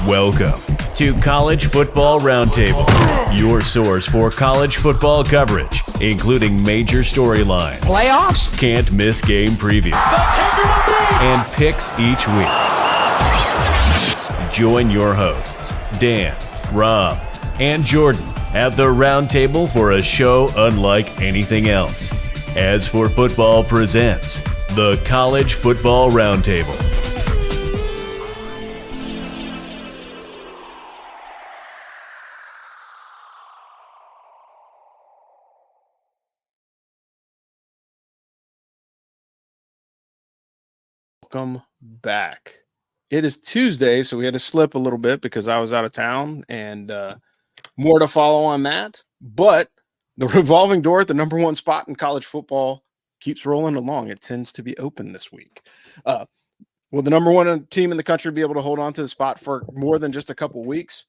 Welcome to College Football Roundtable, your source for college football coverage, including major storylines, playoffs, can't miss game previews, and picks each week. Join your hosts, Dan, Rob, and Jordan at the roundtable for a show unlike anything else. As for Football presents the College Football Roundtable. Welcome back. It is Tuesday, so we had to slip a little bit because I was out of town, and more to follow on that. But the revolving door at the number one spot in college football keeps rolling along. It tends to be open this week. Will the number one team in the country be able to hold on to the spot for more than just a couple weeks?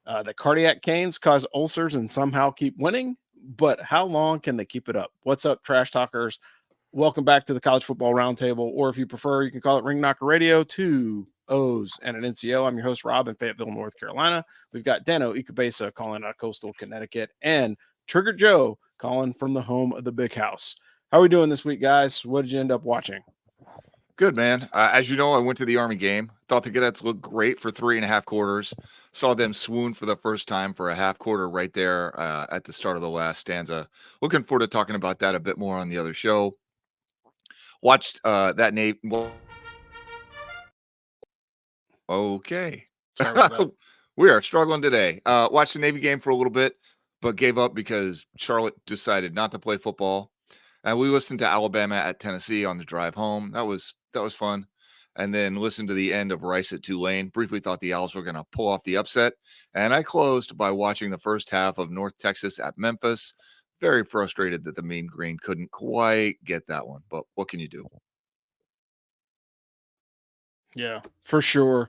The cardiac canes cause ulcers and somehow keep winning, but how long can they keep it up? What's up, Trash Talkers? Welcome back to the College Football Roundtable, or if you prefer, you can call it Ring Knocker Radio, 2 O's and an NCO. I'm your host, Rob, in Fayetteville, North Carolina. We've got Dano Ikebesa calling out of coastal Connecticut, and Trigger Joe calling from the home of the Big House. How are we doing this week, guys? What did you end up watching? Good, man. As you know, I went to the Army game. Thought the cadets looked great for 3.5 quarters. Saw them swoon for the first time for a half quarter right there at the start of the last stanza. Looking forward to talking about that a bit more on the other show. Watched that Navy. Okay. Sorry about that. We are struggling today. Watched the Navy game for a little bit, but gave up because Charlotte decided not to play football. And we listened to Alabama at Tennessee on the drive home. That was fun. And then listened to the end of Rice at Tulane. Briefly thought the Owls were going to pull off the upset. And I closed by watching the first half of North Texas at Memphis. Very frustrated that the Mean Green couldn't quite get that one. But what can you do? Yeah, for sure.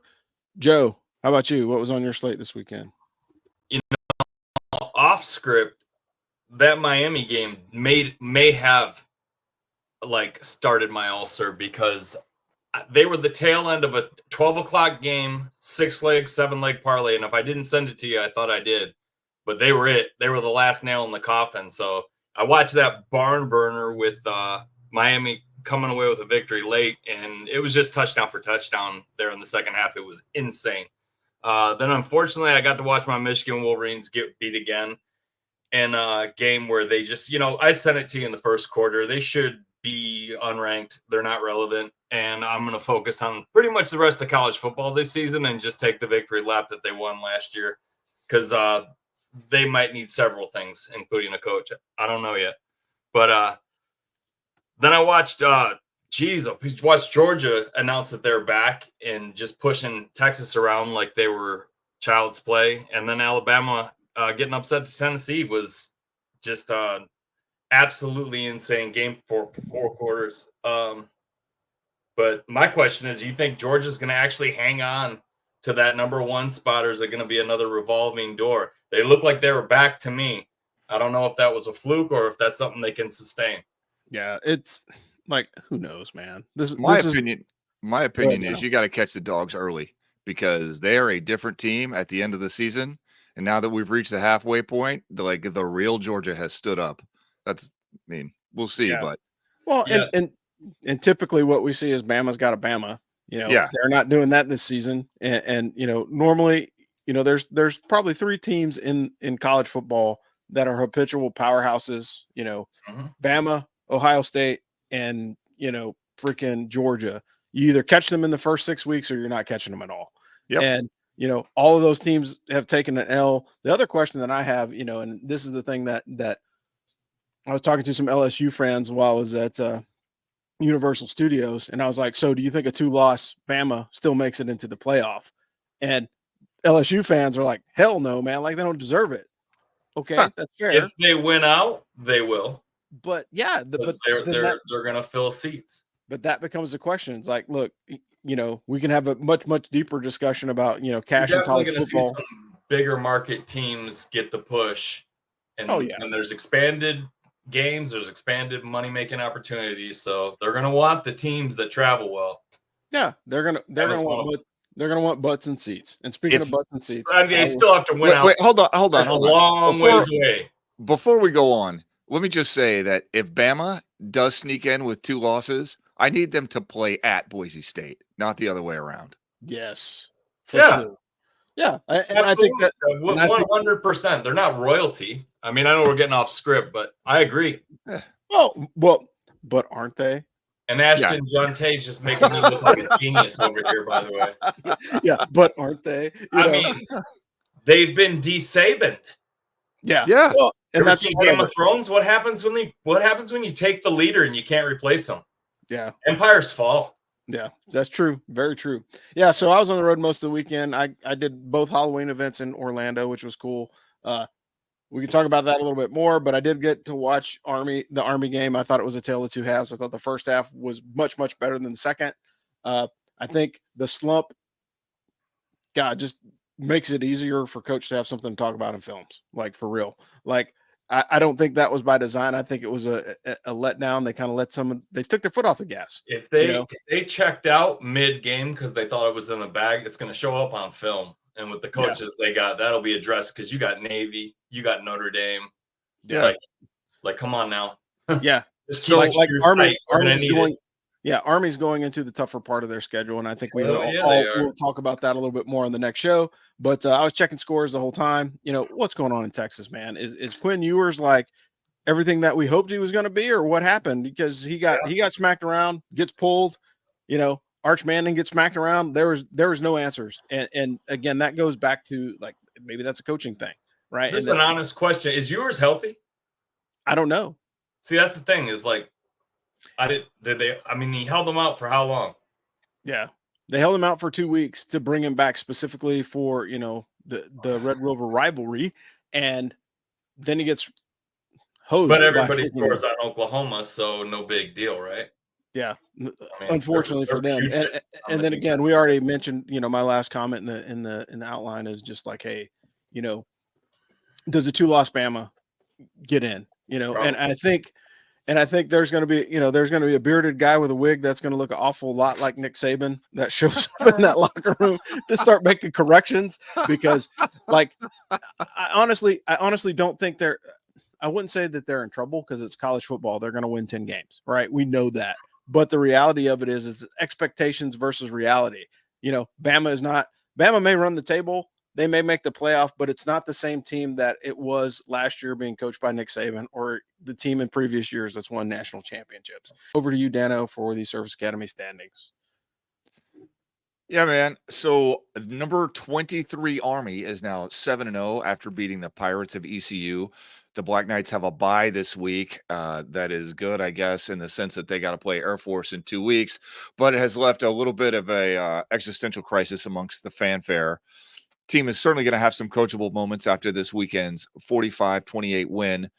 Joe, how about you? What was on your slate this weekend? You know, off script, that Miami game may have started my ulcer because they were the tail end of a 12 o'clock game, 6-leg, 7-leg parlay. And if I didn't send it to you, I thought I did. But they were it. They were the last nail in the coffin. So I watched that barn burner with Miami coming away with a victory late, and it was just touchdown for touchdown there in the second half. It was insane. Then, unfortunately, I got to watch my Michigan Wolverines get beat again in a game where they just, I sent it to you in the first quarter. They should be unranked. They're not relevant. And I'm going to focus on pretty much the rest of college football this season and just take the victory lap that they won last year because they might need several things, including a coach. I don't know yet. But then I watched watched Georgia announce that they're back and just pushing Texas around like they were child's play. And then Alabama getting upset to Tennessee was just absolutely insane game for 4 quarters. But my question is, you think Georgia's going to actually hang on to that number one spot, or is it going to be another revolving door? They look like they were back to me. I don't know if that was a fluke or if that's something they can sustain. Yeah, it's like, who knows, man. My opinion is you got to catch the dogs early because they are a different team at the end of the season. And now that we've reached the halfway point, the real Georgia has stood up. We'll see. Yeah. But well, yeah. And typically what we see is Bama's got a Bama. They're not doing that this season. And normally, there's probably 3 teams in college football that are habitual powerhouses, Bama, Ohio State, and, freaking Georgia. You either catch them in the first 6 weeks or you're not catching them at all. Yep. And, all of those teams have taken an L. The other question that I have, and this is the thing that I was talking to some LSU friends while I was at Universal Studios, and I was like, so do you think a 2-loss Bama still makes it into the playoff? And LSU fans are like, hell no, man. Like, they don't deserve it. Okay, that's fair. If they win out, they will. But yeah, they're going to fill seats. But that becomes the question. It's like, look, we can have a much, much deeper discussion about, cash in college football. See some bigger market teams get the push. And, and there's expanded games, there's expanded money-making opportunities. So they're going to want the teams that travel well. Yeah, they're going to want They're going to want butts and seats. And speaking of butts and seats, They still have to win out. Wait, hold on. That's a long ways away. Before we go on, let me just say that if Bama does sneak in with 2 losses, I need them to play at Boise State, not the other way around. yes, for sure. Yeah, and I think that 100%. They're not royalty. I mean, I know we're getting off script, but I agree. Well, but aren't they? And Ashton Jonte's just making me look like a genius over here, by the way. Yeah, but aren't they? I mean, they've been de-Sabaned. Yeah. Well, and ever seen Game of Thrones? What happens when you take the leader and you can't replace them? Yeah. Empires fall. Yeah, that's true. Very true. Yeah, so I was on the road most of the weekend. I did both Halloween events in Orlando, which was cool. We can talk about that a little bit more, but I did get to watch the Army game. I thought it was a tale of 2 halves. I thought the first half was much, much better than the second. I think the slump, just makes it easier for coach to have something to talk about in films, like for real. Like, I don't think that was by design. I think it was a letdown. They kind of they took their foot off the gas. If they checked out mid-game because they thought it was in the bag, it's going to show up on film. And with the coaches they got, that'll be addressed because you got Navy, you got Notre Dame. Yeah. Like come on now. Yeah. Just keep Army's going into the tougher part of their schedule. And I think we'll talk about that a little bit more on the next show. But I was checking scores the whole time. What's going on in Texas, man? Is Quinn Ewers like everything that we hoped he was going to be, or what happened? Because he got smacked around, gets pulled, Arch Manning gets smacked around. There was no answers. And again, that goes back to like, maybe that's a coaching thing, right? This is an honest question. Is Ewers healthy? I don't know. See, that's the thing is like, he held them out for how long? Yeah. They held him out for 2 weeks to bring him back specifically for, the Red Rover rivalry. And then he gets hosed. But everybody scores on Oklahoma, so no big deal, right? Yeah, unfortunately for them. And then again, we already mentioned, my last comment in the outline is just like, hey, does a 2-loss Bama get in? And I think there's going to be a bearded guy with a wig that's going to look an awful lot like Nick Saban that shows up in that locker room to start making corrections, because like I honestly don't think I wouldn't say that they're in trouble, because it's college football. They're going to win 10 games, right? We know that. But the reality of it is expectations versus reality. Bama may run the table. They may make the playoff, but it's not the same team that it was last year being coached by Nick Saban, or the team in previous years that's won national championships. Over to you, Dano, for the Service Academy standings. Yeah, man. So number 23 Army is now 7-0 after beating the Pirates of ECU. The Black Knights have a bye this week. That is good, I guess, in the sense that they got to play Air Force in 2 weeks, but it has left a little bit of a existential crisis amongst the fanfare. Team is certainly going to have some coachable moments after this weekend's 45-28 win.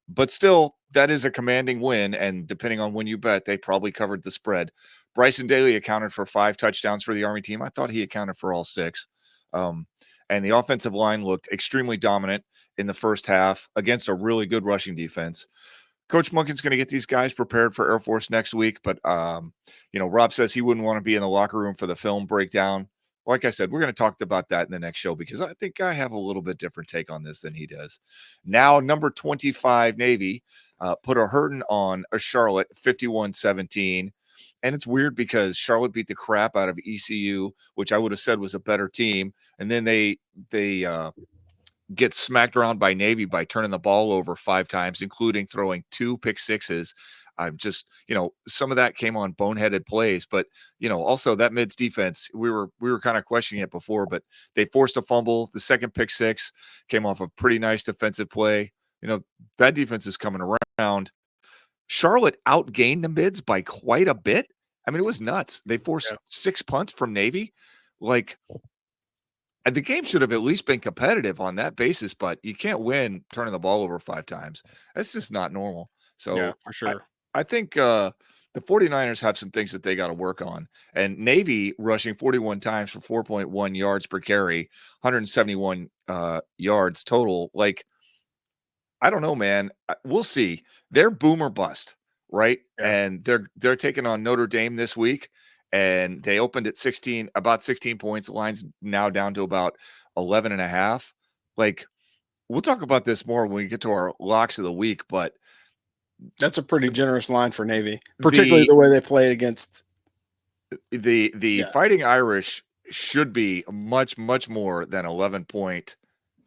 But still, that is a commanding win. And depending on when you bet, they probably covered the spread. Bryson Daly accounted for 5 touchdowns for the Army team. I thought he accounted for all 6. And the offensive line looked extremely dominant in the first half against a really good rushing defense. Coach Monken's going to get these guys prepared for Air Force next week. But, Rob says he wouldn't want to be in the locker room for the film breakdown. Like I said, we're going to talk about that in the next show, because I think I have a little bit different take on this than he does. Now, number 25 Navy put a hurting on a Charlotte 51-17. And it's weird because Charlotte beat the crap out of ECU, which I would have said was a better team. And then they get smacked around by Navy by turning the ball over 5 times, including throwing 2 pick sixes. I'm just, some of that came on boneheaded plays, but, also that mids defense, we were kind of questioning it before, but they forced a fumble. The second pick 6 came off a pretty nice defensive play. That defense is coming around. Charlotte outgained the mids by quite a bit. I mean, it was nuts. They forced 6 punts from Navy. Like, and the game should have at least been competitive on that basis, but you can't win turning the ball over 5 times. That's just not normal. So for sure. I think the 49ers have some things that they got to work on. And Navy rushing 41 times for 4.1 yards per carry, 171 yards total. Like, I don't know, man. We'll see. They're boom or bust, right? Yeah. And they're taking on Notre Dame this week. and they opened at about 16 points. The line's now down to about 11.5. Like, we'll talk about this more when we get to our locks of the week, but that's a pretty generous line for Navy, particularly the way they played against the Fighting Irish should be much, much more than 11-point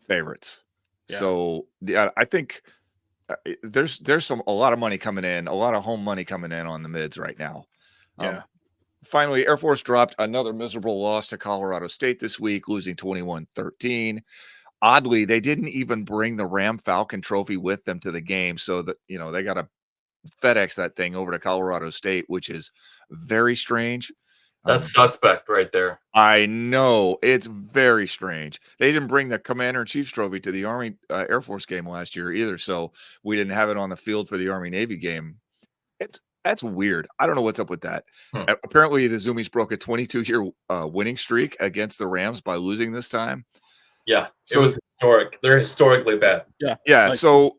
favorites. Yeah. So I think there's a lot of money coming in, a lot of home money coming in on the mids right now. Yeah. Finally, Air Force dropped another miserable loss to Colorado State this week, losing 21-13. Oddly, they didn't even bring the Ram Falcon trophy with them to the game, so that they got to FedEx that thing over to Colorado State, which is very strange. That's suspect right there. I know, it's very strange. They didn't bring the Commander-in-Chief's trophy to the Army Air Force game last year either, so we didn't have it on the field for the Army-Navy game. That's weird. I don't know what's up with that. Apparently, the Zoomies broke a 22-year winning streak against the Rams by losing this time. Yeah, it was historic. They're historically bad. Yeah. Like, So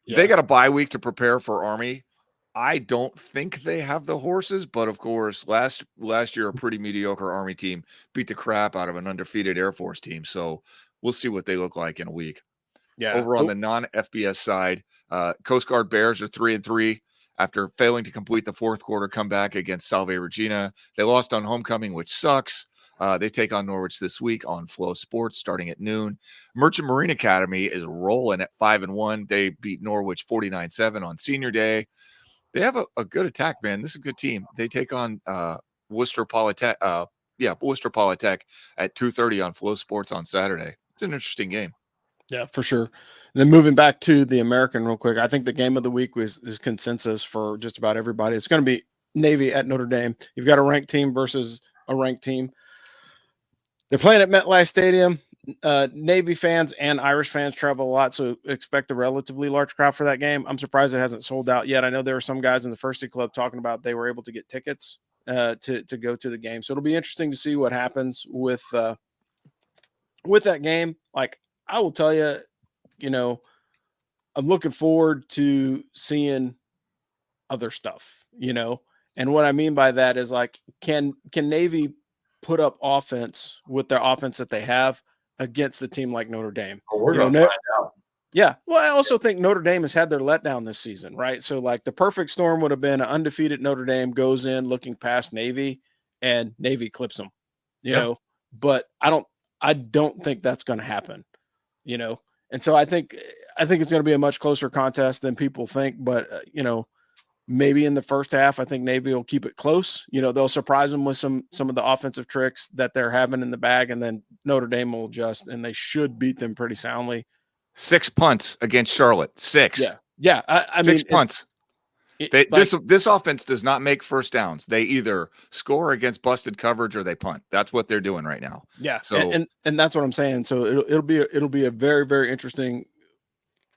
they got a bye week to prepare for Army. I don't think they have the horses, but of course, last year a pretty mediocre Army team beat the crap out of an undefeated Air Force team. So we'll see what they look like in a week. Yeah. Over on the non-FBS side, Coast Guard Bears are 3-3 after failing to complete the fourth quarter comeback against Salve Regina. They lost on homecoming, which sucks. They take on Norwich this week on Flow Sports starting at noon. Merchant Marine Academy is rolling at 5-1. They beat Norwich 49-7 on Senior Day. They have a good attack, man. This is a good team. They take on Worcester Polytech. Worcester Polytech at 2:30 on Flow Sports on Saturday. It's an interesting game. Yeah, for sure. And then moving back to the American real quick, I think the game of the week is consensus for just about everybody. It's going to be Navy at Notre Dame. You've got a ranked team versus a ranked team. They're playing at MetLife Stadium. Navy fans and Irish fans travel a lot, so expect a relatively large crowd for that game. I'm surprised it hasn't sold out yet. I know there were some guys in the First City Club talking about they were able to get tickets to go to the game. So it'll be interesting to see what happens with that game. Like, I will tell you, I'm looking forward to seeing other stuff, and what I mean by that is, like, can Navy put up offense with their offense that they have against the team like Notre Dame? Well, we're going to find out. Yeah. Well, I also think Notre Dame has had their letdown this season, right? So, like, the perfect storm would have been an undefeated Notre Dame goes in looking past Navy and Navy clips them, you know, but I don't think that's going to happen, and so I think it's going to be a much closer contest than people think, but maybe in the first half, I think Navy will keep it close. They'll surprise them with some of the offensive tricks that they're having in the bag, and then Notre Dame will adjust, and they should beat them pretty soundly. 6 punts against Charlotte. 6. Yeah. I mean, 6 punts. This offense does not make first downs. They either score against busted coverage or they punt. That's what they're doing right now. Yeah. So and that's what I'm saying. So it'll be a very, very interesting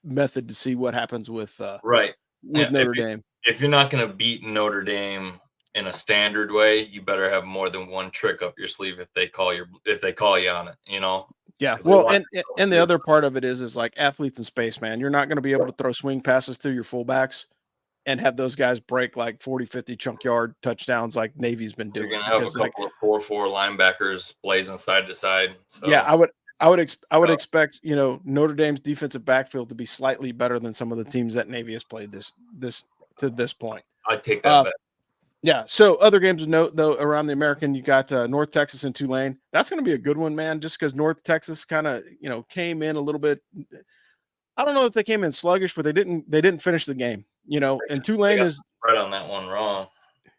method to see what happens with Notre Dame. If you're not going to beat Notre Dame in a standard way, you better have more than one trick up your sleeve if they call you on it, Yeah. Well, and the other part of it is like athletes in space, man. You're not going to be able to throw swing passes through your fullbacks and have those guys break like 40, 50 chunk yard touchdowns like Navy's been doing. You're going to have a couple of 4-4 linebackers blazing side to side. So. Yeah, I would expect, Notre Dame's defensive backfield to be slightly better than some of the teams that Navy has played to this point. I'd take that bet. Yeah. So other games of note, though, around the American, you got North Texas and Tulane. That's going to be a good one, man, just because North Texas kind of, came in a little bit. I don't know if they came in sluggish, but they didn't finish the game, and Tulane is right on that one wrong.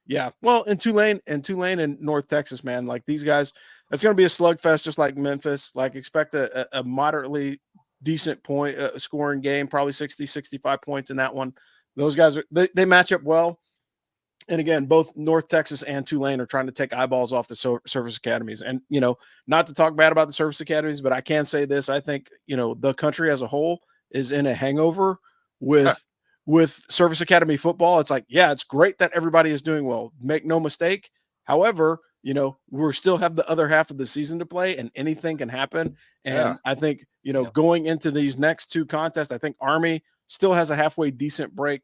Yeah. Well, in Tulane and North Texas, man, like these guys, it's going to be a slugfest, just like Memphis. Like, expect a moderately decent point scoring game, probably 60, 65 points in that one. Those guys they match up well. And again, both North Texas and Tulane are trying to take eyeballs off the service academies. And, not to talk bad about the service academies, but I can say this. I think, the country as a whole is in a hangover with service academy football. It's like, yeah, it's great that everybody is doing well. Make no mistake. However, we still have the other half of the season to play and anything can happen. And I think, going into these next two contests, I think Army still has a halfway decent break.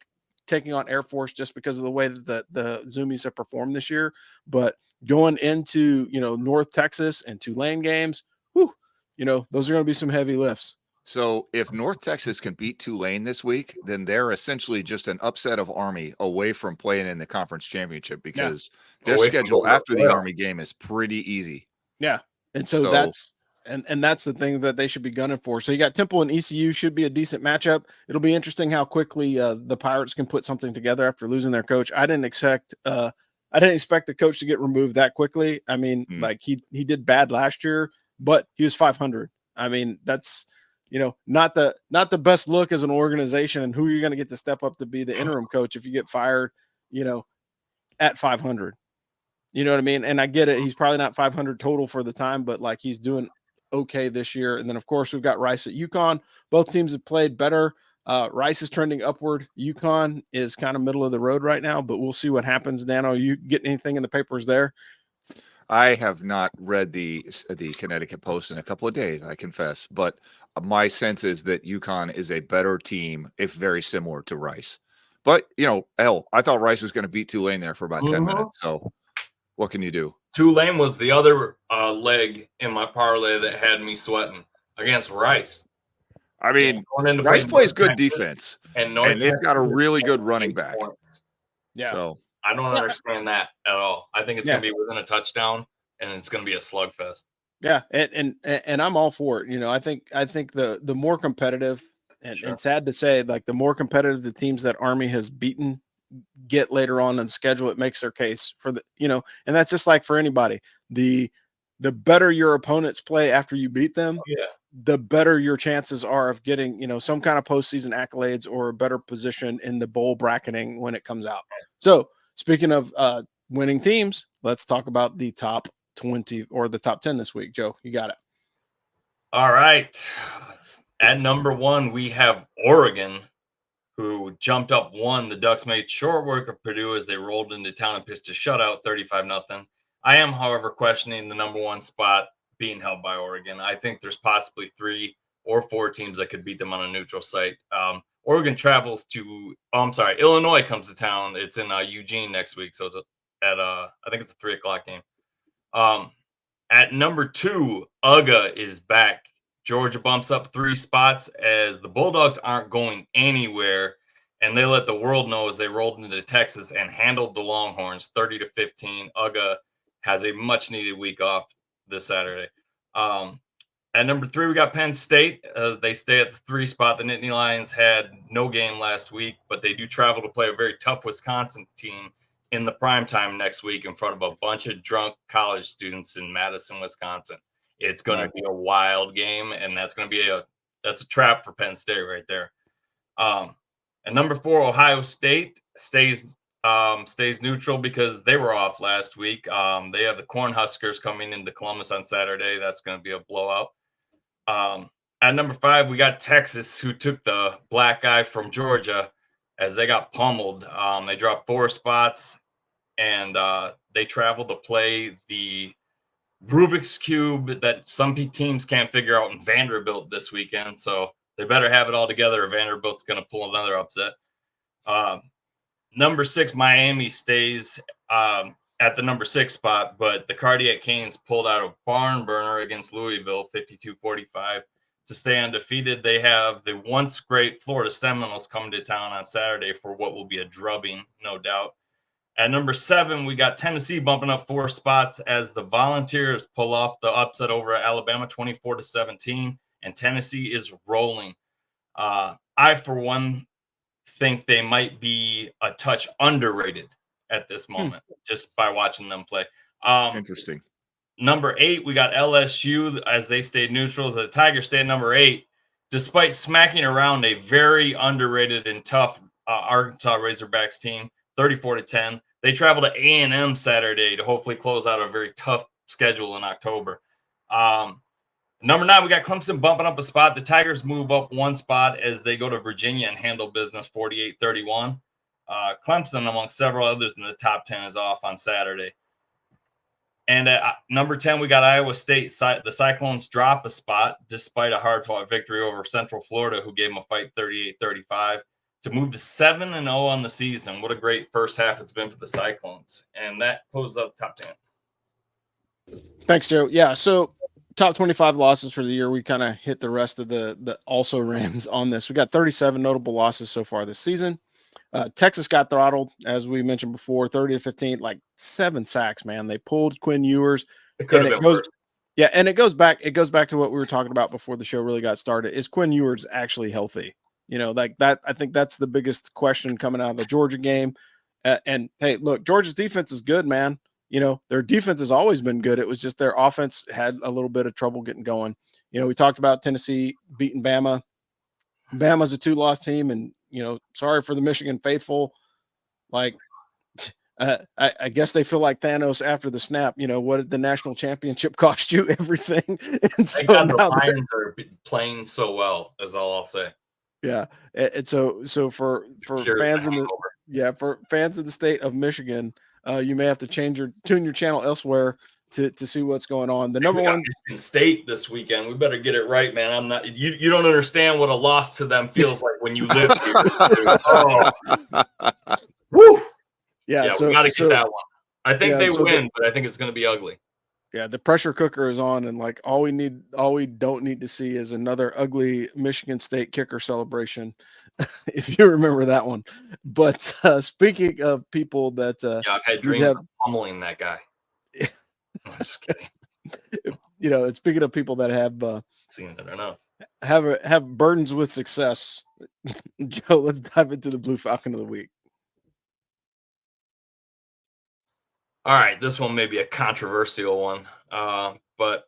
taking on Air Force just because of the way that the Zoomies have performed this year. But going into, North Texas and Tulane games, whew, those are going to be some heavy lifts. So if North Texas can beat Tulane this week, then they're essentially just an upset of Army away from playing in the conference championship because their Away from schedule going to after the playoff. Army game is pretty easy. Yeah. And so that's the thing that they should be gunning for. So you got Temple and ECU should be a decent matchup. It'll be interesting how quickly the Pirates can put something together after losing their coach. I didn't expect the coach to get removed that quickly. I mean, like he did bad last year, but he was 500. I mean, that's not the best look as an organization, and who you're going to get to step up to be the interim coach if you get fired, at 500. You know what I mean? And I get it. He's probably not 500 total for the time, but like he's doing okay this year. And then of course we've got Rice at UConn. Both teams have played better. Rice is trending upward. UConn is kind of middle of the road right now, but we'll see what happens. Dano, you getting anything in the papers there? I have not read the Connecticut Post in a couple of days, I confess, but my sense is that UConn is a better team, if very similar to Rice. But, I thought Rice was going to beat Tulane there for about 10 minutes. So what can you do? Tulane was the other leg in my parlay that had me sweating against Rice. I mean, Rice plays good defense, and they've got a really good running back. Yeah. So I don't understand that at all. I think it's going to be within a touchdown, and it's going to be a slugfest. Yeah, and I'm all for it. I think the more competitive, and sad to say, like the more competitive the teams that Army has beaten get later on in the schedule, it makes their case for the, and that's just like for anybody. The better your opponents play after you beat them, the better your chances are of getting, some kind of postseason accolades or a better position in the bowl bracketing when it comes out. So speaking of winning teams, let's talk about the top 20 or the top 10 this week. Joe, you got it. All right. At number 1, we have Oregon, who jumped up 1. The Ducks made short work of Purdue as they rolled into town and pitched a shutout, 35-0. I am, however, questioning the number 1 spot being held by Oregon. I think there's possibly 3 or 4 teams that could beat them on a neutral site. Oregon travels to, Illinois comes to town. It's in Eugene next week. So it's I think it's a 3:00 game. At number 2, UGA is back. Georgia bumps up 3 spots as the Bulldogs aren't going anywhere, and they let the world know as they rolled into Texas and handled the Longhorns 30-15. UGA has a much-needed week off this Saturday. At number 3, we got Penn State as they stay at the 3 spot. The Nittany Lions had no game last week, but they do travel to play a very tough Wisconsin team in the primetime next week in front of a bunch of drunk college students in Madison, Wisconsin. It's going to be a wild game, and that's going to be a trap for Penn State right there. At number 4, Ohio State stays neutral because they were off last week. They have the Cornhuskers coming into Columbus on Saturday. That's going to be a blowout. At number 5, we got Texas, who took the black eye from Georgia as they got pummeled. They dropped 4 spots, and they traveled to play the Rubik's Cube that some teams can't figure out in Vanderbilt this weekend. So they better have it all together, or Vanderbilt's going to pull another upset. Number 6, Miami stays at the number 6 spot, but the Cardiac Canes pulled out a barn burner against Louisville, 52-45, to stay undefeated. They have the once great Florida Seminoles coming to town on Saturday for what will be a drubbing, no doubt. At number 7, we got Tennessee bumping up 4 spots as the Volunteers pull off the upset over Alabama, 24-17, and Tennessee is rolling. I, for one, think they might be a touch underrated at this moment, just by watching them play. Interesting. Number 8, we got LSU as they stayed neutral. The Tigers stayed number 8, despite smacking around a very underrated and tough Arkansas Razorbacks team, 34-10. They travel to A&M Saturday to hopefully close out a very tough schedule in October. Number 9, we got Clemson bumping up a spot. The Tigers move up 1 spot as they go to Virginia and handle business 48-31. Clemson, among several others in the top 10, is off on Saturday. And at number 10, we got Iowa State. The Cyclones drop a spot despite a hard-fought victory over Central Florida, who gave them a fight 38-35. to move to 7-0 on the season. What a great first half it's been for the Cyclones. And that closes out the top 10. Thanks, Joe. Yeah, so top 25 losses for the year. We kind of hit the rest of the also rans on this. We got 37 notable losses so far this season. Texas got throttled, as we mentioned before, 30-15, like 7 sacks, man. They pulled Quinn Ewers. It could have been worse. Yeah, and it goes back to what we were talking about before the show really got started. Is Quinn Ewers actually healthy? You know, like that. I think that's the biggest question coming out of the Georgia game. And hey, look, Georgia's defense is good, man. You know, their defense has always been good. It was just their offense had a little bit of trouble getting going. You know, we talked about Tennessee beating Bama. Bama's a 2-loss team, and you know, sorry for the Michigan faithful. Like, I guess they feel like Thanos after the snap. You know, what did the national championship cost you? Everything. And so now the Lions are playing so well, is all I'll say. Yeah, and so for fans in for fans in the state of Michigan, you may have to tune your channel elsewhere to see what's going on. The number one Michigan State this weekend. We better get it right, man. I'm not. You don't understand what a loss to them feels like when you live here. Oh. Woo! Yeah, so we got to get that one. I think they win, but I think it's going to be ugly. Yeah, the pressure cooker is on, and like all we don't need to see is another ugly Michigan State kicker celebration, if you remember that one. But speaking of people that I've had dreams of pummeling that guy. I'm just kidding. You know, and speaking of people that have seen it enough, have burdens with success. Joe, let's dive into the Blue Falcon of the week. All right, this one may be a controversial one, but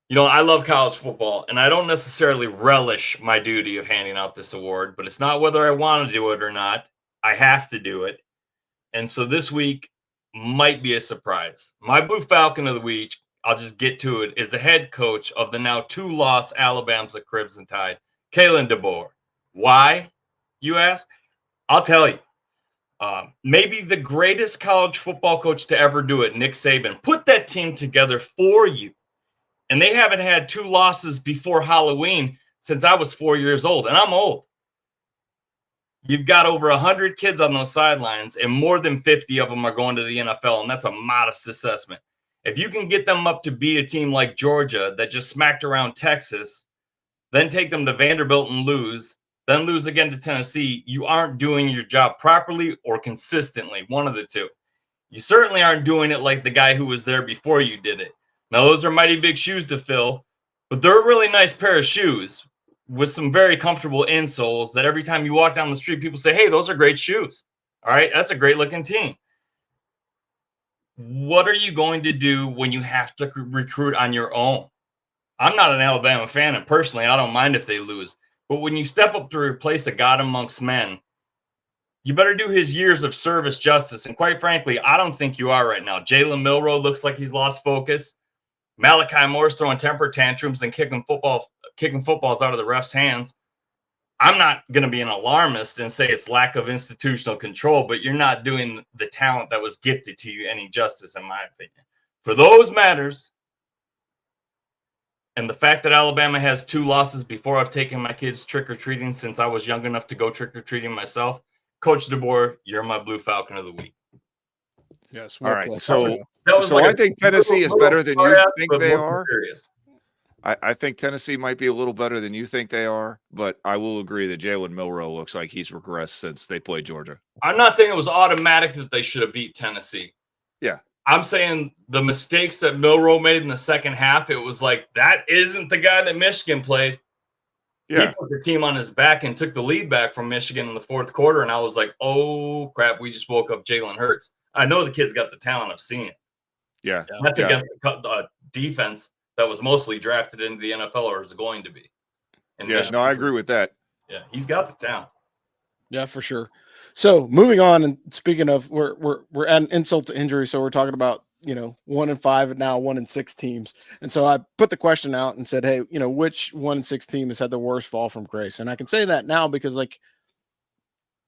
you know, I love college football, and I don't necessarily relish my duty of handing out this award, but it's not whether I want to do it or not. I have to do it, and so this week might be a surprise. My Blue Falcon of the week, I'll just get to it, is the head coach of the now 2-loss Alabama Crimson Tide, Kalen DeBoer. Why, you ask? I'll tell you. Maybe the greatest college football coach to ever do it, Nick Saban, put that team together for you. And they haven't had 2 losses before Halloween since I was 4 years old, and I'm old. You've got over 100 kids on those sidelines, and more than 50 of them are going to the NFL, and that's a modest assessment. If you can get them up to beat a team like Georgia that just smacked around Texas, then take them to Vanderbilt and lose, then lose again to Tennessee, you aren't doing your job properly or consistently, one of the two. You certainly aren't doing it like the guy who was there before you did it. Now, those are mighty big shoes to fill, but they're a really nice pair of shoes with some very comfortable insoles that every time you walk down the street, people say, hey, those are great shoes. All right, that's a great looking team. What are you going to do when you have to recruit on your own? I'm not an Alabama fan, and personally, I don't mind if they lose. But when you step up to replace a God amongst men, you better do his years of service justice. And quite frankly, I don't think you are right now. Jalen Milroe looks like he's lost focus. Malachi Moore's throwing temper tantrums and kicking footballs out of the ref's hands. I'm not going to be an alarmist and say it's lack of institutional control, but you're not doing the talent that was gifted to you any justice, in my opinion. For those matters, and the fact that Alabama has 2 losses before I've taken my kids trick-or-treating since I was young enough to go trick-or-treating myself, Coach DeBoer, you're my Blue Falcon of the week. Yes. All right. So I think Tennessee is better than you think they are. I think Tennessee might be a little better than you think they are, but I will agree that Jalen Milroe looks like he's regressed since they played Georgia. I'm not saying it was automatic that they should have beat Tennessee. Yeah. I'm saying the mistakes that Milroe made in the second half, it was like, that isn't the guy that Michigan played. Yeah. He put the team on his back and took the lead back from Michigan in the fourth quarter, and I was like, oh, crap, we just woke up Jalen Hurts. I know the kid's got the talent. I've seen it. Yeah. That's against the defense that was mostly drafted into the NFL or is going to be. And no, I agree with that. Yeah, he's got the talent. Yeah, for sure. So moving on, and speaking of, we're adding insult to injury, so we're talking about 1-5 and now 1-6 teams. And so I put the question out and said, hey, which 1-6 team has had the worst fall from grace? And I can say that now because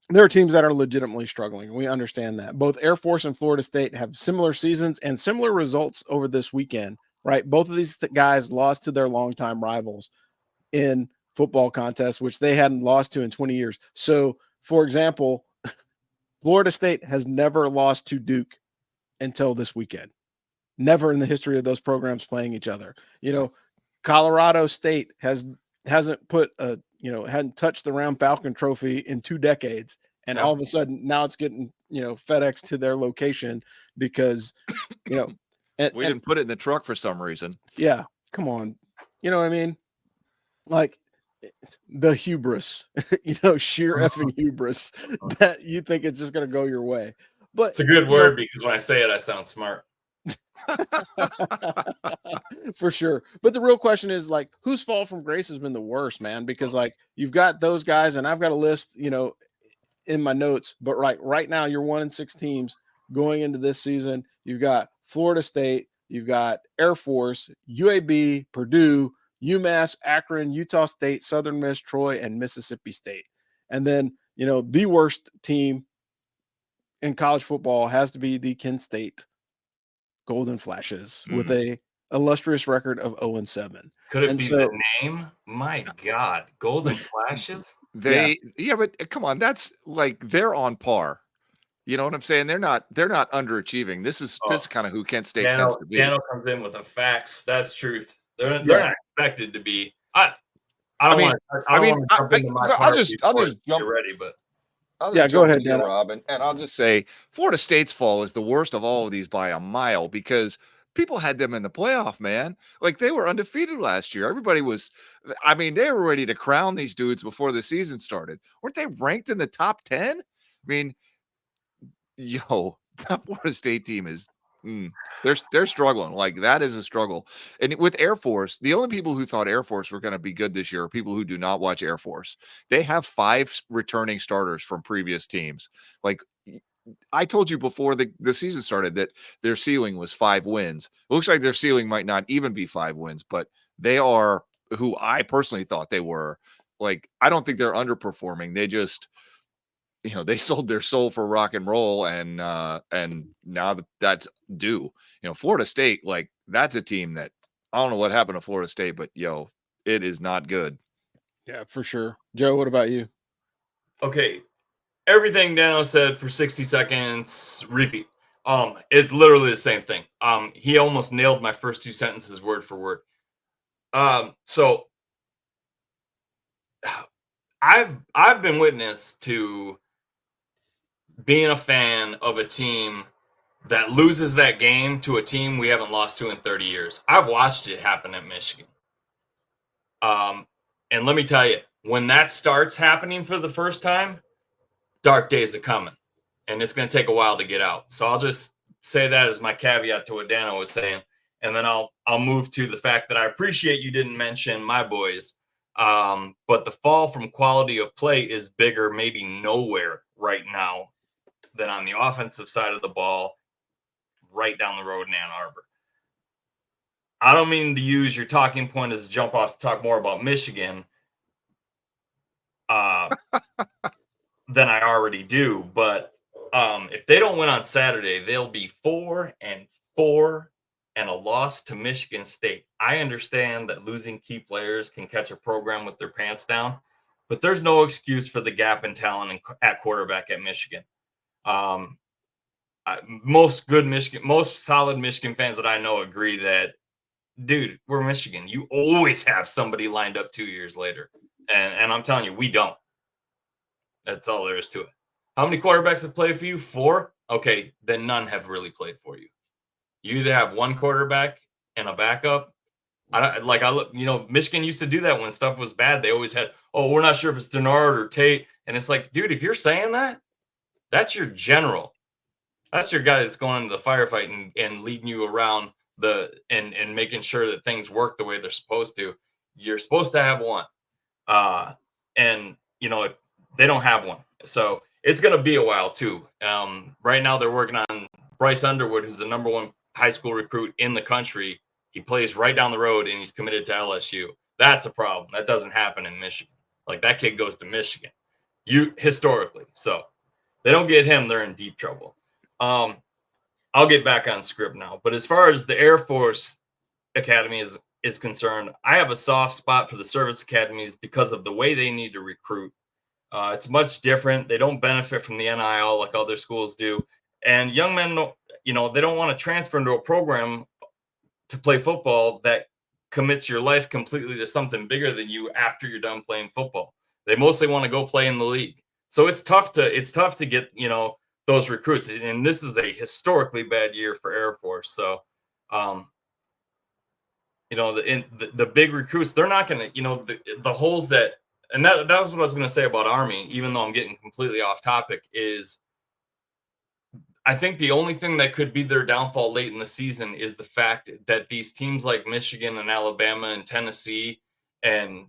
there are teams that are legitimately struggling. We understand that. Both Air Force and Florida State have similar seasons and similar results over this weekend, right? Both of these guys lost to their longtime rivals in football contests, which they hadn't lost to in 20 years. So for example, Florida State has never lost to Duke until this weekend. Never in the history of those programs playing each other. Colorado State hasn't put hadn't touched the Round Falcon Trophy in 2 decades, and all of a sudden now it's getting FedEx to their location because we didn't put it in the truck for some reason. Yeah, come on, you know what I mean? Like the hubris, sheer effing hubris that you think it's just going to go your way. But it's a good word because when I say it, I sound smart. For sure. But the real question is, like, whose fall from grace has been the worst, man? Because like you've got those guys, and I've got a list, in my notes. But right now, you're 1-6 teams going into this season. You've got Florida State, you've got Air Force, UAB, Purdue, UMass, Akron, Utah State, Southern Miss, Troy, and Mississippi State. And then, the worst team in college football has to be the Kent State Golden Flashes with a illustrious record of 0-7. Could it be the name? My God, Golden Flashes? But come on, that's like they're on par. You know what I'm saying? They're not underachieving. This is kind of who Kent State tends to be. Dano comes in with the facts. That's truth. They're not expected to be. I'll just jump ready, but go ahead, Dan. Rob, and I'll just say Florida State's fall is the worst of all of these by a mile because people had them in the playoff, man. Like they were undefeated last year. Everybody was, they were ready to crown these dudes before the season started. Weren't they ranked in the top 10? That Florida State team is they're struggling. Like that is a struggle. And with Air Force, the only people who thought Air Force were going to be good this year are people who do not watch Air Force. They have 5 returning starters from previous teams. Like I told you before the season started that their ceiling was 5 wins. It looks like their ceiling might not even be 5 wins, but they are who I personally thought they were. Like, I don't think they're underperforming. They just, they sold their soul for rock and roll, and now that's due. Florida State, like that's a team that I don't know what happened to Florida State, but it is not good. Yeah, for sure. Joe, what about you? Okay, everything Dano said for 60 seconds. Repeat. It's literally the same thing. He almost nailed my first 2 sentences word for word. So I've been witness to being a fan of a team that loses that game to a team we haven't lost to in 30 years. I've watched it happen at Michigan. And let me tell you, when that starts happening for the first time, dark days are coming, and it's going to take a while to get out. So I'll just say that as my caveat to what Dano was saying, and then I'll move to the fact that I appreciate you didn't mention my boys, but the fall from quality of play is bigger, maybe nowhere right now, than on the offensive side of the ball, right down the road in Ann Arbor. I don't mean to use your talking point as a jump off to talk more about Michigan than I already do, but if they don't win on Saturday, they'll be 4-4 and a loss to Michigan State. I understand that losing key players can catch a program with their pants down, but there's no excuse for the gap in talent at quarterback at Michigan. Most solid Michigan fans that I know agree that, dude, we're Michigan. You always have somebody lined up 2 years later. And I'm telling you, we don't. That's all there is to it. How many quarterbacks have played for you? 4? Okay, then none have really played for you. You either have one quarterback and a backup. Michigan used to do that when stuff was bad. They always had, we're not sure if it's Denard or Tate. And it's like, dude, if you're saying that, that's your general. That's your guy that's going into the firefight and leading you around and making sure that things work the way they're supposed to. You're supposed to have one. If they don't have one. So it's going to be a while too. Right now they're working on Bryce Underwood, who's the number 1 high school recruit in the country. He plays right down the road and he's committed to LSU. That's a problem. That doesn't happen in Michigan. Like that kid goes to Michigan historically. So they don't get him, they're in deep trouble. I'll get back on script now. But as far as the Air Force Academy is concerned, I have a soft spot for the service academies because of the way they need to recruit. It's much different. They don't benefit from the NIL like other schools do. And young men, they don't want to transfer into a program to play football that commits your life completely to something bigger than you after you're done playing football. They mostly want to go play in the league. So it's tough to get, those recruits. And this is a historically bad year for Air Force. So, the big recruits, they're not going to, the holes that, and that was what I was going to say about Army, even though I'm getting completely off topic, is I think the only thing that could be their downfall late in the season is the fact that these teams like Michigan and Alabama and Tennessee and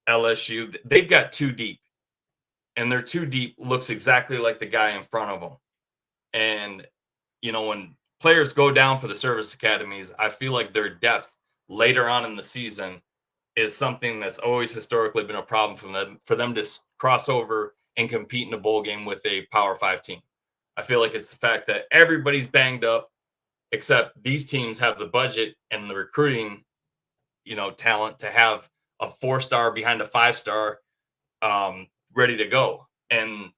LSU, they've got too deep, and their too deep looks exactly like the guy in front of them. And, when players go down for the service academies, I feel like their depth later on in the season is something that's always historically been a problem for them to cross over and compete in a bowl game with a Power 5 team. I feel like it's the fact that everybody's banged up, except these teams have the budget and the recruiting, talent to have a 4-star behind a 5-star ready to go. And,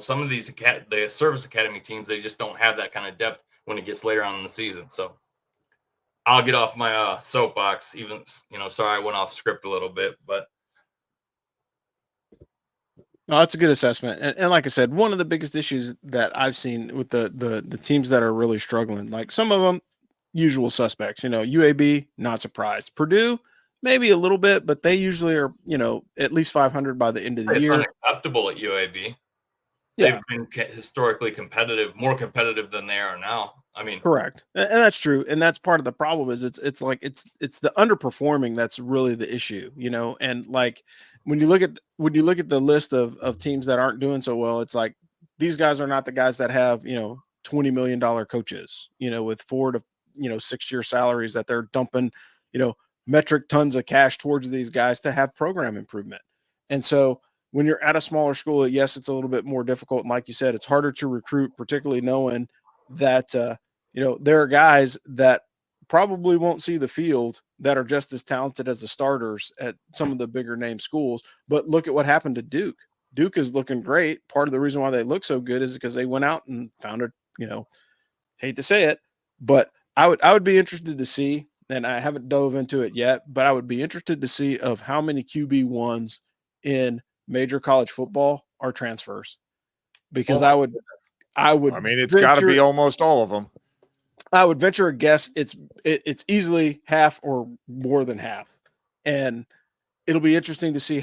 some of these, the service academy teams, they just don't have that kind of depth when it gets later on in the season. So I'll get off my soapbox, even, sorry, I went off script a little bit, but. No, that's a good assessment. And like I said, one of the biggest issues that I've seen with the teams that are really struggling, like some of them, usual suspects, UAB, not surprised. Purdue, maybe a little bit, but they usually are, at least 500 by the end of the year. It's unacceptable at UAB. Yeah. They've been historically competitive, more competitive than they are now. I mean, correct. And that's true. And that's part of the problem is it's the underperforming that's really the issue, and like, when you look at the list of teams that aren't doing so well, it's like these guys are not the guys that have, $20 million coaches, with 4 to 6-year salaries that they're dumping, metric tons of cash towards these guys to have program improvement. And so when you're at a smaller school, yes, it's a little bit more difficult. And like you said, it's harder to recruit, particularly knowing that, there are guys that probably won't see the field that are just as talented as the starters at some of the bigger name schools. But look at what happened to Duke. Duke is looking great. Part of the reason why they look so good is because they went out and found a, hate to say it, but I would be interested to see, and I haven't dove into it yet, but I would be interested to see of how many QB1s in major college football are transfers. Because I mean, it's got to be almost all of them. I would venture a guess it's easily half or more than half, and it'll be interesting to see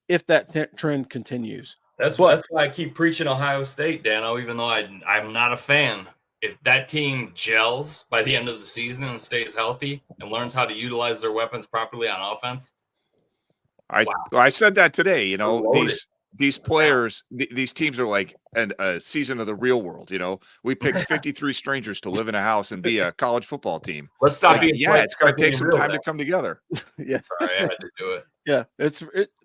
if that trend continues. That's why I keep preaching Ohio State, Dano, even though I'm not a fan. If that team gels by the end of the season and stays healthy and learns how to utilize their weapons properly on offense, I said that today. These players, these teams are like a season of the real world. We picked 53 strangers to live in a house and be a college football team. Let's stop being. Yeah, it's going to take some time to come together. Yeah, sorry, I had to do it. Yeah,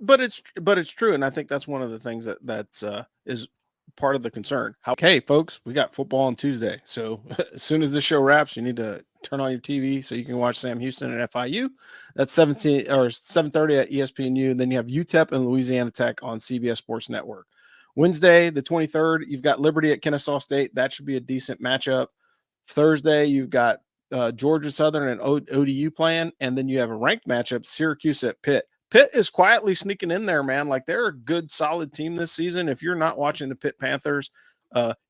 but it's true, and I think that's one of the things that's is part of the concern. Okay, folks, we got football on Tuesday, so as soon as this show wraps, you need to turn on your TV so you can watch Sam Houston and FIU. That's 7:30 at ESPNU. Then you have UTEP and Louisiana Tech on CBS Sports Network. Wednesday, the 23rd, you've got Liberty at Kennesaw State. That should be a decent matchup. Thursday, you've got Georgia Southern and ODU playing, and then you have a ranked matchup, Syracuse at Pitt. Pitt is quietly sneaking in there, man. Like, they're a good, solid team this season. If you're not watching the Pitt Panthers,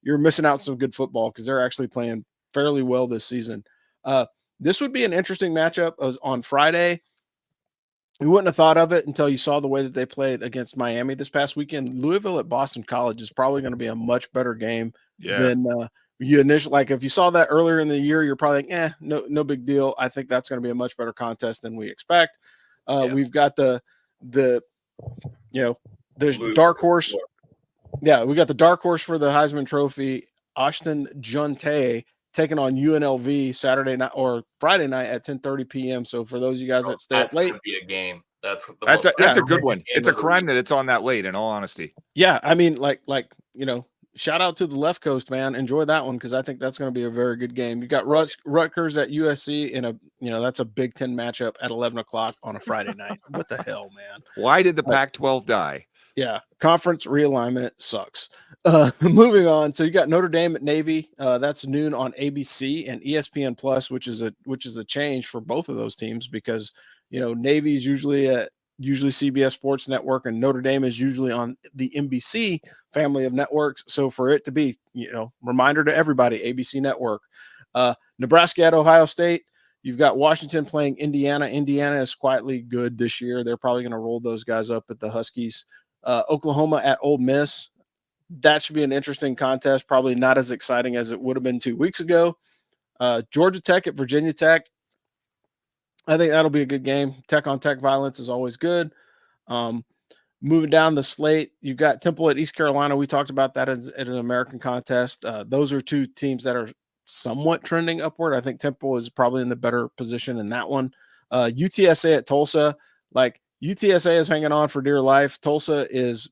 you're missing out some good football because they're actually playing fairly well this season. This would be an interesting matchup on Friday. You wouldn't have thought of it until you saw the way that they played against Miami this past weekend. Louisville at Boston College is probably going to be a much better game than you initially. Like, if you saw that earlier in the year, you're probably like, no big deal. I think that's going to be a much better contest than we expect. We've got the dark horse. Yeah, we got the dark horse for the Heisman Trophy, Ashton Junte, taking on UNLV Saturday night or Friday night at 10:30 p.m. So for those of you guys that stay up late, be a game. That's a good one. It's a crime that it's on that late, in all honesty. Yeah, I mean, like shout out to the left coast, man. Enjoy that one because I think that's going to be a very good game. You got Rutgers at USC in that's a Big Ten matchup at 11 o'clock on a Friday night. What the hell, man? Why did the Pac-12 die? Yeah, conference realignment sucks. Moving on, so you got Notre Dame at Navy. That's noon on ABC and ESPN Plus, which is a change for both of those teams because Navy is usually CBS Sports Network and Notre Dame is usually on the NBC family of networks. So for it to be, reminder to everybody, ABC Network. Nebraska at Ohio State. You've got Washington playing Indiana. Indiana is quietly good this year. They're probably going to roll those guys up at the Huskies. Oklahoma at Ole Miss. That should be an interesting contest. Probably not as exciting as it would have been 2 weeks ago. Georgia Tech at Virginia Tech. I think that'll be a good game. Tech on tech violence is always good. Moving down the slate, you've got Temple at East Carolina. We talked about that as an American contest. Those are two teams that are somewhat trending upward. I think Temple is probably in the better position in that one. UTSA at Tulsa. Like, UTSA is hanging on for dear life. Tulsa is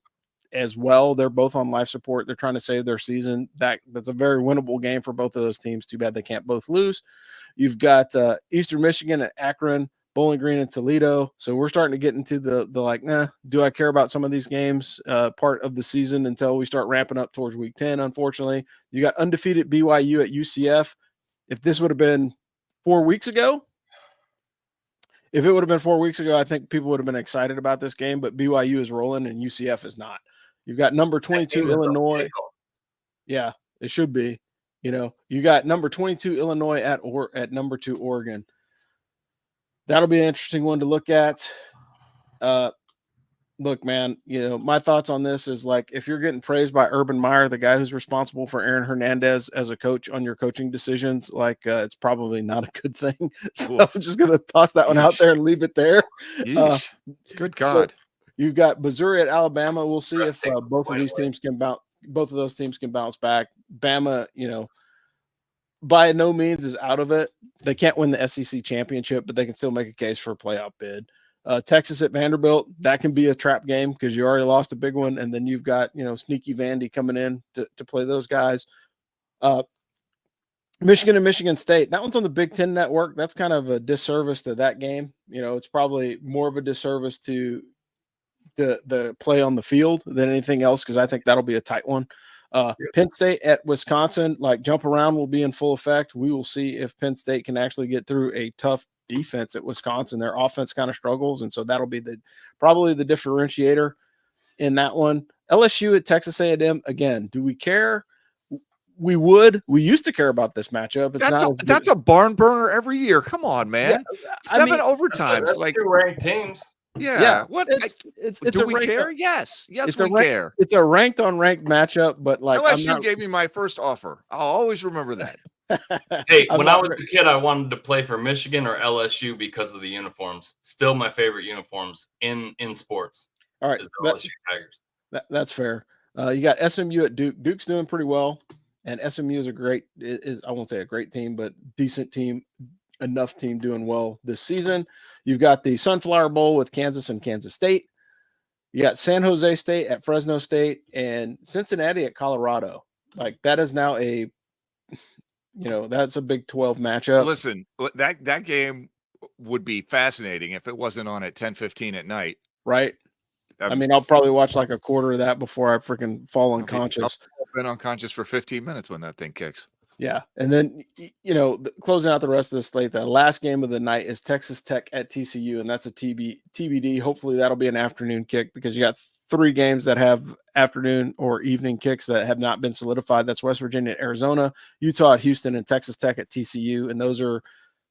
as well. They're both on life support. They're trying to save their season. That's a very winnable game for both of those teams. Too bad they can't both lose. You've got Eastern Michigan at Akron, Bowling Green and Toledo. So we're starting to get into the do I care about some of these games part of the season until we start ramping up towards week 10, unfortunately. You got undefeated BYU at UCF. If this would have been 4 weeks ago, I think people would have been excited about this game, but BYU is rolling and UCF is not. You've got number 22 Illinois. Yeah, it should be. You got number 22 Illinois at number 2 Oregon. That'll be an interesting one to look at. Look, man, my thoughts on this is like if you're getting praised by Urban Meyer, the guy who's responsible for Aaron Hernandez as a coach on your coaching decisions, it's probably not a good thing. So I'm just going to toss that one out there and leave it there. Good God. So you've got Missouri at Alabama. We'll see if both of those teams can bounce back. Bama, by no means is out of it. They can't win the SEC championship, but they can still make a case for a playoff bid. Texas at Vanderbilt, that can be a trap game because you already lost a big one, and then you've got sneaky Vandy coming in to play those guys. Michigan and Michigan State, that one's on the Big Ten Network. That's kind of a disservice to that game. It's probably more of a disservice to the play on the field than anything else because I think that'll be a tight one. Penn State at Wisconsin, jump around will be in full effect. We will see if Penn State can actually get through a tough defense at Wisconsin. Their offense kind of struggles, and so that'll be probably the differentiator in that one. LSU at Texas A&M, again, do we care? We used to care about this matchup. That's a barn burner every year. Come on, man. Yeah, 7 overtimes. That's 2 ranked teams. Yeah. What? It's do we care? Yes, we care. It's a ranked on ranked matchup, but LSU gave me my first offer. I'll always remember that. Hey, when I was a kid, I wanted to play for Michigan or LSU because of the uniforms. Still my favorite uniforms in sports. All right, LSU Tigers. That's fair. You got SMU at Duke. Duke's doing pretty well, and SMU is I won't say a great team, but decent team. Enough team doing well this season. You've got the Sunflower Bowl with Kansas and Kansas State. You got San Jose State at Fresno State and Cincinnati at Colorado. That is now that's a Big 12 matchup. Listen, that game would be fascinating if it wasn't on at 10:15 at night. Right. I'll probably watch a quarter of that before I freaking fall unconscious. I've been unconscious for 15 minutes when that thing kicks. Yeah. And then, closing out the rest of the slate, the last game of the night is Texas Tech at TCU, and that's a TBD. Hopefully that'll be an afternoon kick because you got 3 games that have afternoon or evening kicks that have not been solidified. That's West Virginia at Arizona, Utah at Houston, and Texas Tech at TCU. And those are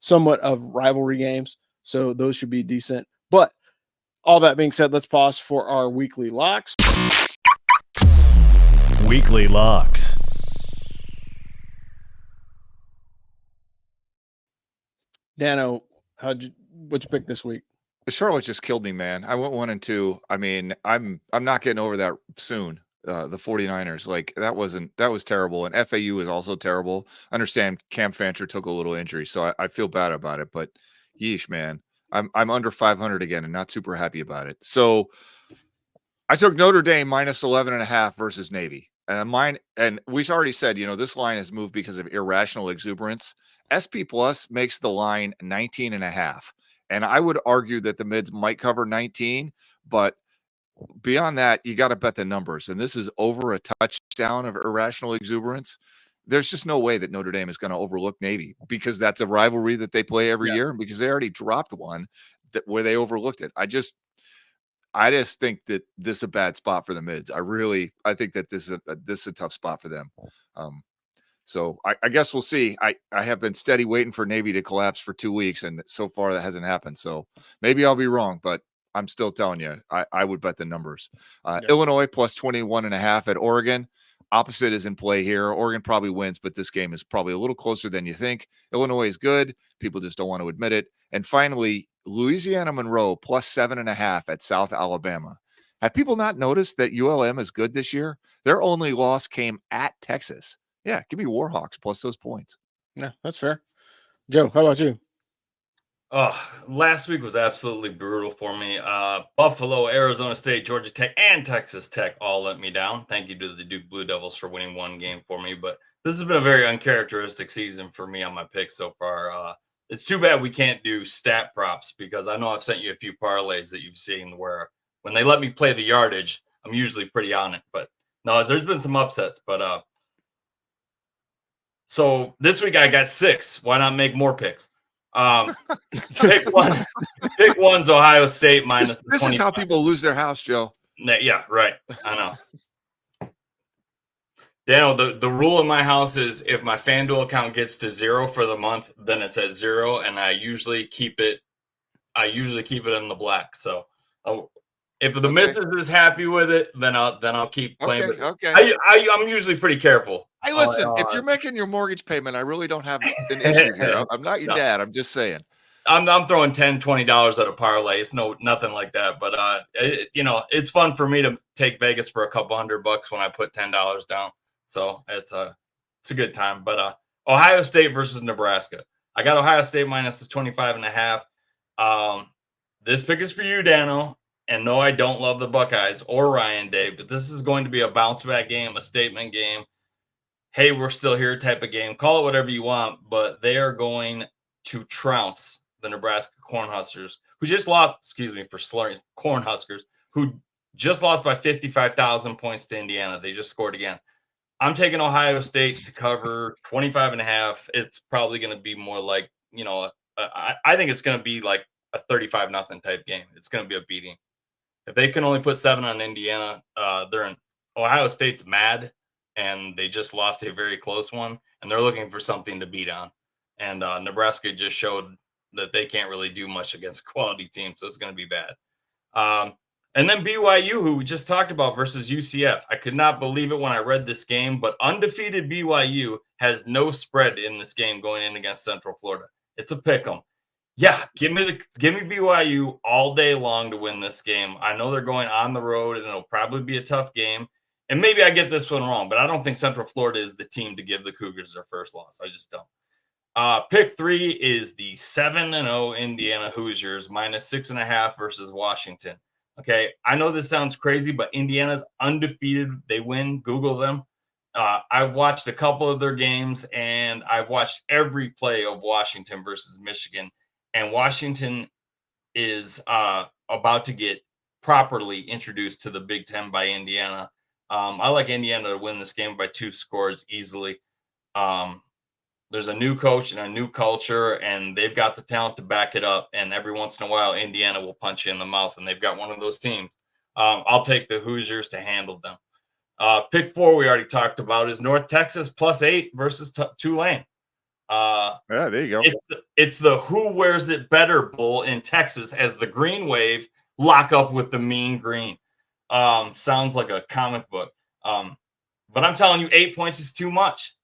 somewhat of rivalry games. So those should be decent. But all that being said, let's pause for our weekly locks. Weekly locks. Dano, what'd you pick this week? Charlotte just killed me, man. I went 1-2. I'm not getting over that soon. The 49ers, that was terrible. And FAU is also terrible. I understand Cam Fancher took a little injury, so I feel bad about it, but yeesh, man. I'm under 500 again and not super happy about it. So I took Notre Dame -11.5 versus Navy. Mine, and we've already said, this line has moved because of irrational exuberance. SP Plus makes the line 19.5. And I would argue that the mids might cover 19, but beyond that, you got to bet the numbers. And this is over a touchdown of irrational exuberance. There's just no way that Notre Dame is going to overlook Navy, because that's a rivalry that they play every year, and because they already dropped one where they overlooked it. I just think that this is a bad spot for the mids. I think that this is a tough spot for them. So I guess we'll see. I have been steady waiting for Navy to collapse for 2 weeks, and so far that hasn't happened. So maybe I'll be wrong, but I'm still telling you, I would bet the numbers. Illinois plus 21.5 at Oregon. Opposite is in play here. Oregon probably wins, but this game is probably a little closer than you think. Illinois is good. People just don't want to admit it. And finally, Louisiana Monroe plus 7.5 at South Alabama. Have people not noticed that ULM is good this year? Their only loss came at Texas. Yeah, give me Warhawks plus those points. Yeah, that's fair. Joe, how about you? Last week was absolutely brutal for me. Buffalo, Arizona State, Georgia Tech, and Texas Tech all let me down. Thank you to the Duke Blue Devils for winning one game for me. But this has been a very uncharacteristic season for me on my picks so far. It's too bad we can't do stat props, because I know I've sent you a few parlays that you've seen where when they let me play the yardage, I'm usually pretty on it. But no, there's been some upsets. But so this week I got 6. Why not make more picks? Pick one. Pick one's Ohio State minus. This is how people lose their house, Joe. Yeah, right. I know. Daniel, the rule in my house is if my FanDuel account gets to 0 for the month, then it's at 0, and I usually keep it. In the black. So, if the missus is happy with it, then I'll keep playing. Okay. I'm usually pretty careful. Hey, listen, if you're making your mortgage payment, I really don't have an issue here. I'm not your dad. I'm just saying. I'm throwing $10, $20 at a parlay. It's nothing like that. But it's fun for me to take Vegas for a couple $100 when I put $10 down. So it's a good time. But Ohio State versus Nebraska. I got Ohio State minus the 25.5. This pick is for you, Dano. And no, I don't love the Buckeyes or Ryan Day, but this is going to be a bounce back game, a statement game. Hey, we're still here type of game. Call it whatever you want, but they are going to trounce the Nebraska Cornhuskers, who just lost, excuse me for slurring, Cornhuskers, who just lost by 55,000 points to Indiana. They just scored again. I'm taking Ohio State to cover 25.5. It's probably going to be more like, I think it's going to be like a 35-0 type game. It's going to be a beating. If they can only put 7 on Indiana, Ohio State's mad. And they just lost a very close one, and they're looking for something to beat on. And Nebraska just showed that they can't really do much against a quality team, so it's going to be bad. And then BYU, who we just talked about, versus UCF. I could not believe it when I read this game, but undefeated BYU has no spread in this game going in against Central Florida. It's a pick 'em. Yeah, give me BYU all day long to win this game. I know they're going on the road, and it'll probably be a tough game. And maybe I get this one wrong, but I don't think Central Florida is the team to give the Cougars their first loss. I just don't. Pick 3 is the 7-0 Indiana Hoosiers minus 6.5 versus Washington. Okay, I know this sounds crazy, but Indiana's undefeated. They win. Google them. I've watched a couple of their games, and I've watched every play of Washington versus Michigan. And Washington is about to get properly introduced to the Big Ten by Indiana. I like Indiana to win this game by 2 scores easily. There's a new coach and a new culture, and they've got the talent to back it up. And every once in a while, Indiana will punch you in the mouth, and they've got one of those teams. I'll take the Hoosiers to handle them. Pick 4 we already talked about is North Texas plus 8 versus Tulane. Yeah, there you go. It's the who wears it better bowl in Texas as the Green Wave lock up with the Mean Green. Sounds like a comic book. But I'm telling you, 8 points is too much.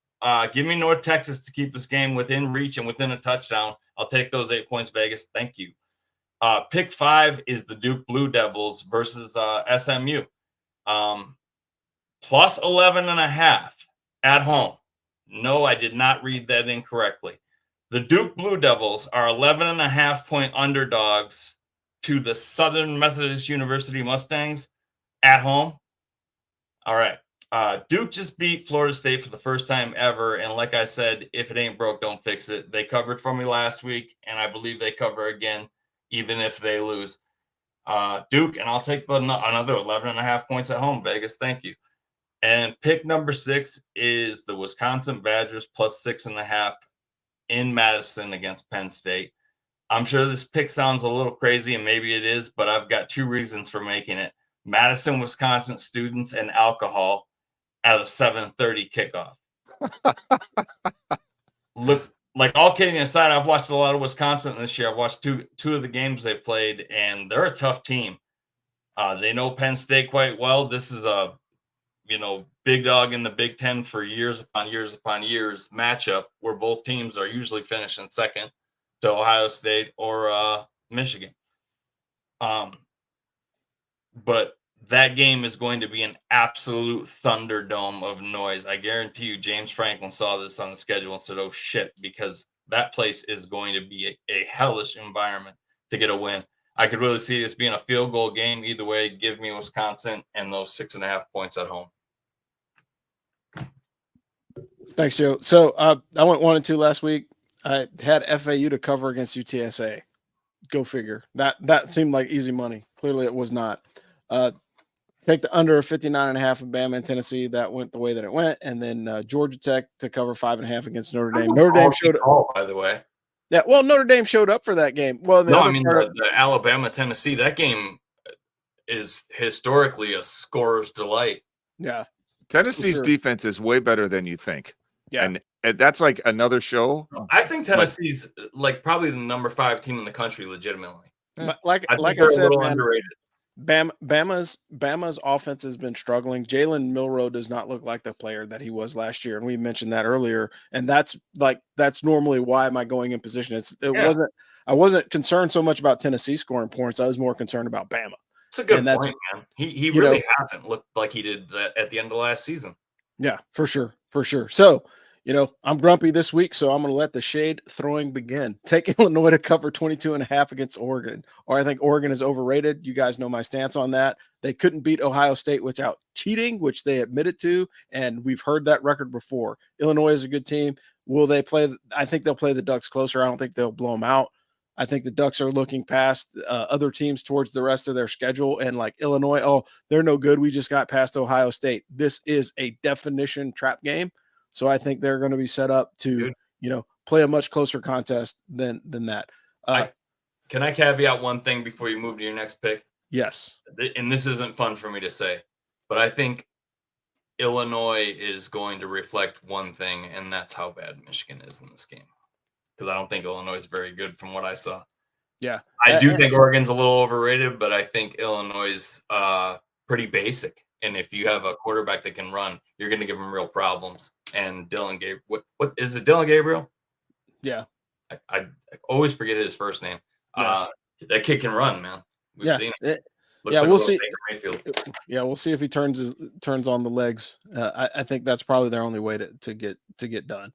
Give me North Texas to keep this game within reach and within a touchdown. I'll take those 8 points, Vegas. Thank you. Pick 5 is the Duke Blue Devils versus SMU. Plus 11.5 at home. No, I did not read that incorrectly. The Duke Blue Devils are 11.5-point underdogs to the Southern Methodist University Mustangs at home. All right. Duke just beat Florida State for the first time ever. And like I said, if it ain't broke, don't fix it. They covered for me last week, and I believe they cover again, even if they lose. Duke, and I'll take another 11.5 points at home. Vegas, thank you. And pick number 6 is the Wisconsin Badgers plus 6.5 in Madison against Penn State. I'm sure this pick sounds a little crazy, and maybe it is, but I've got 2 reasons for making it. Madison, Wisconsin students and alcohol at a 7:30 kickoff. Look, like, all kidding aside, I've watched a lot of Wisconsin this year. I've watched two of the games they played, and they're a tough team. They know Penn State quite well. This is a big dog in the Big Ten for years upon years upon years matchup where both teams are usually finishing second to Ohio State or Michigan. But that game is going to be an absolute thunderdome of noise. I guarantee you James Franklin saw this on the schedule and said, oh, shit, because that place is going to be a hellish environment to get a win. I could really see this being a field goal game. Either way, give me Wisconsin and those 6.5 points at home. Thanks, Joe. So I went 1-2 last week. I had FAU to cover against UTSA. Go figure. That seemed like easy money. Clearly it was not. Take the under 59.5 of Bama and Tennessee. That went the way that it went. And then Georgia Tech to cover 5.5 against Notre Dame. Notre Dame showed up, by the way. Yeah, well, Notre Dame showed up for that game. Well, the Alabama-Tennessee, that game is historically a scorer's delight. Yeah. Tennessee's defense is way better than you think. Yeah. And that's like another show. I think Tennessee's like probably the number 5 team in the country, legitimately. Like I said, man, underrated. Bama's offense has been struggling. Jalen Milroe does not look like the player that he was last year, and we mentioned that earlier. And that's normally why am I going in position? I wasn't concerned so much about Tennessee scoring points. I was more concerned about Bama. It's a good point, man. He really hasn't looked like he did that at the end of last season. Yeah, for sure. So, I'm grumpy this week, so I'm going to let the shade throwing begin. Take Illinois to cover 22.5 against Oregon, or I think Oregon is overrated. You guys know my stance on that. They couldn't beat Ohio State without cheating, which they admitted to, and we've heard that record before. Illinois is a good team. Will they play? I think they'll play the Ducks closer. I don't think they'll blow them out. I think the Ducks are looking past other teams towards the rest of their schedule, and like Illinois, oh, they're no good. We just got past Ohio State. This is a definition trap game. So I think they're going to be set up to, play a much closer contest than that. Can I caveat one thing before you move to your next pick? Yes. And this isn't fun for me to say, but I think Illinois is going to reflect one thing, and that's how bad Michigan is in this game. Because I don't think Illinois is very good from what I saw. Yeah. I do think Oregon's a little overrated, but I think Illinois is pretty basic. And if you have a quarterback that can run, you're going to give him real problems. And Dylan Gabriel, what is it? Dylan Gabriel? Yeah. I always forget his first name. Yeah. That kid can run, man. We've seen it. We'll see. Yeah, we'll see if he turns on the legs. I think that's probably their only way to get done.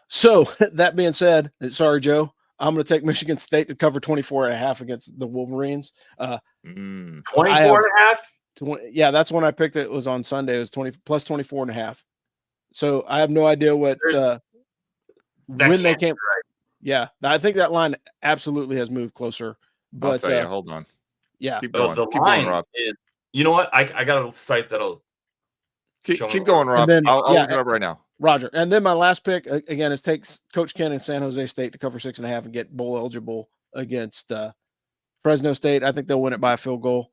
So that being said, sorry, Joe, I'm going to take Michigan State to cover 24.5 against the Wolverines. 24.5. Yeah, that's when I picked it. It was on Sunday. It was 20 plus 24.5. So I have no idea what when they came. Right. Yeah, I think that line absolutely has moved closer. But I'll tell you, hold on. Yeah, keep going. The keep line going, Rob. is. You know what? I got a site that'll keep going, Rob. Then, I'll look it up right now. Roger. And then my last pick again is take Coach Ken and San Jose State to cover 6.5 and get bowl eligible against Fresno State. I think they'll win it by a field goal.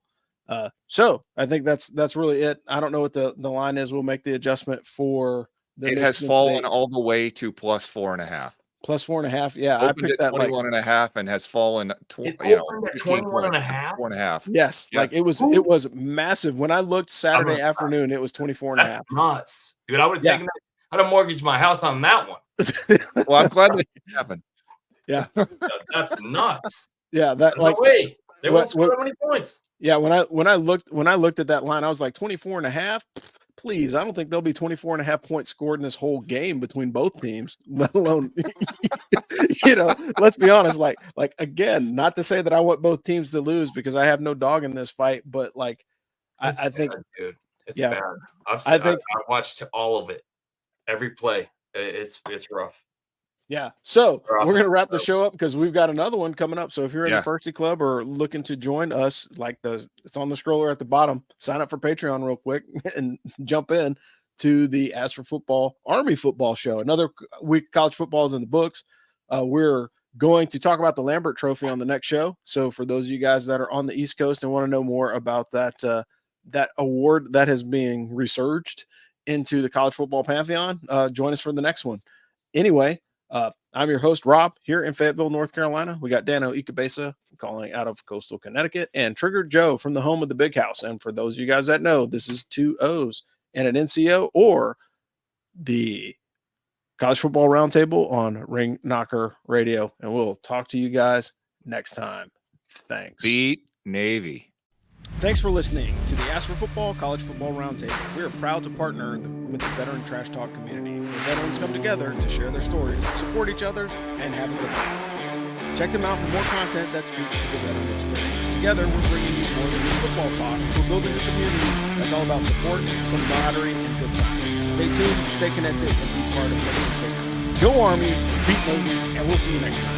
So I think that's really it. I don't know what the line is. We'll make the adjustment for the. It has fallen all the way to plus 4.5. Plus 4.5. Yeah, Opened I picked at that 21.5 and has fallen. 21.5. 4.5. Yes, yeah. Like it was massive. When I looked Saturday afternoon, it was 24.5. That's nuts, dude. I would have taken that. I'd have mortgaged my house on that one. Well, I'm glad that happened. Yeah, that's nuts. Yeah, that no way. They won't score that many points. Yeah, when I looked at that line, I was like 24.5. Please, I don't think there'll be 24.5 points scored in this whole game between both teams, let alone, let's be honest. Like again, not to say that I want both teams to lose because I have no dog in this fight, but like, I think, dude. It's Yeah. bad. I've watched all of it, every play. It's rough. Yeah. So Our we're going to offensive wrap the club. show up because we've got another one coming up. So if you're in Yeah. the Firsty Club or looking to join us, it's on the scroller at the bottom, sign up for Patreon real quick and jump in to the As for Football Army football show. Another week of college football is in the books. We're going to talk about the Lambert Trophy on the next show. So for those of you guys that are on the East Coast and want to know more about that, that award that is being resurged into the college football pantheon, join us for the next one. Anyway, I'm your host, Rob, here in Fayetteville, North Carolina. We got Dano Ikebesa calling out of coastal Connecticut and Trigger Joe from the home of the Big House. And for those of you guys that know, this is 2 O's and an NCO or the College Football Roundtable on Ring Knocker Radio. And we'll talk to you guys next time. Thanks. Beat Navy. Thanks for listening to the Ask for Football College Football Roundtable. We are proud to partner with the Veteran Trash Talk community, where veterans come together to share their stories, support each other, and have a good time. Check them out for more content that speaks to the veteran experience. Together, we're bringing you more than just football talk. We're building a community that's all about support, camaraderie, and good times. Stay tuned, stay connected, and be part of something bigger. Go Army, beat Navy, and we'll see you next time.